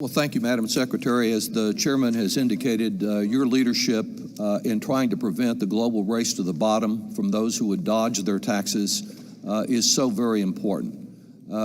Well, thank you, Madam Secretary. As the chairman has indicated, your leadership in trying to prevent the global race to the bottom from those who would dodge their taxes is so very important.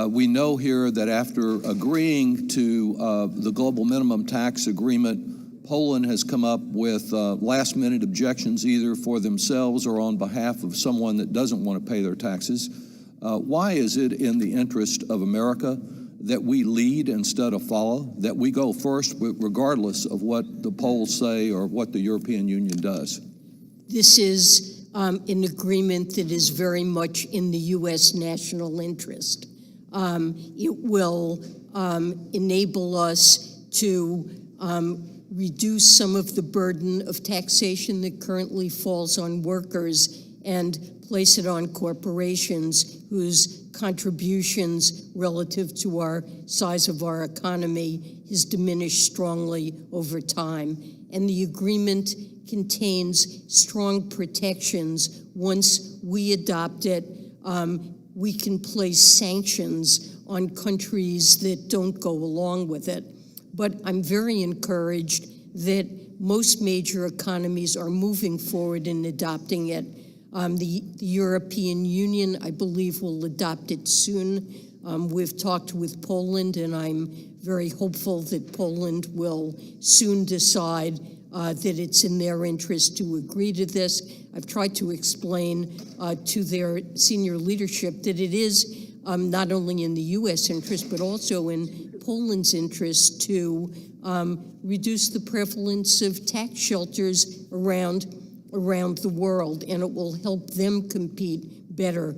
We know here that after agreeing to the global minimum tax agreement, Poland has come up with last-minute objections either for themselves or on behalf of someone that doesn't want to pay their taxes. Why is it in the interest of America that we lead instead of follow, that we go first regardless of what the polls say or what the European Union does? This is an agreement that is very much in the U.S. national interest. It will enable us to reduce some of the burden of taxation that currently falls on workers and place it on corporations whose contributions relative to our size of our economy has diminished strongly over time. And the agreement contains strong protections. Once we adopt it, we can place sanctions on countries that don't go along with it. But I'm very encouraged that most major economies are moving forward in adopting it. The European Union, I believe, will adopt it soon. We've talked with Poland, and I'm very hopeful that Poland will soon decide that it's in their interest to agree to this. I've tried to explain to their senior leadership that it is not only in the U.S. interest, but also in Poland's interest to reduce the prevalence of tax shelters around the world, and it will help them compete better.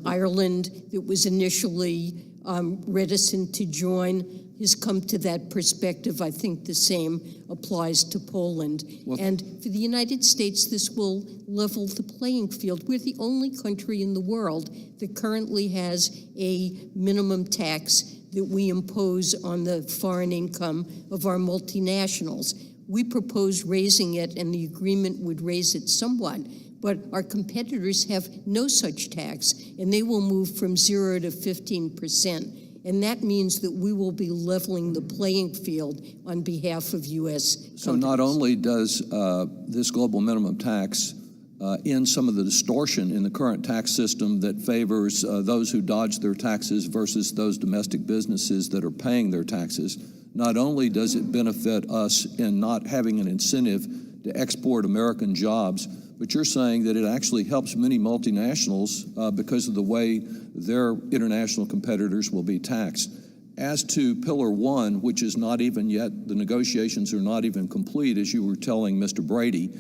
Ireland, that was initially reticent to join, has come to that perspective. I think the same applies to Poland. Well, and for the United States, this will level the playing field. We're the only country in the world that currently has a minimum tax that we impose on the foreign income of our multinationals. We propose raising it, and the agreement would raise it somewhat, but our competitors have no such tax, and they will move from 0 to 15%. And that means that we will be leveling the playing field on behalf of U.S. companies. So not only does this global minimum tax end some of the distortion in the current tax system that favors those who dodge their taxes versus those domestic businesses that are paying their taxes, not only does it benefit us in not having an incentive to export American jobs, but you're saying that it actually helps many multinationals because of the way their international competitors will be taxed. As to Pillar 1, which is not even yet, the negotiations are not even complete, as you were telling Mr. Brady,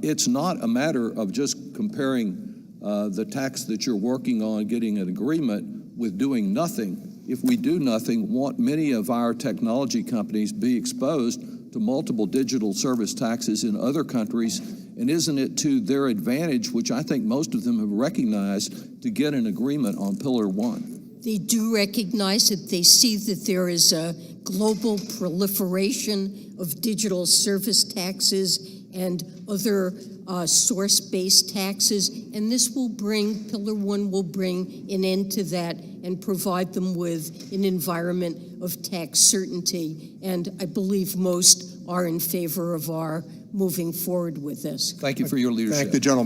it's not a matter of just comparing the tax that you're working on getting an agreement with doing nothing. If we do nothing, won't many of our technology companies be exposed to multiple digital service taxes in other countries? And isn't it to their advantage, which I think most of them have recognized, to get an agreement on Pillar 1? They do recognize it. They see that there is a global proliferation of digital service taxes and other source-based taxes, and this will bring, Pillar 1 will bring an end to that and provide them with an environment of tax certainty. And I believe most are in favor of our moving forward with this. Thank you for your leadership. Thank the gentleman.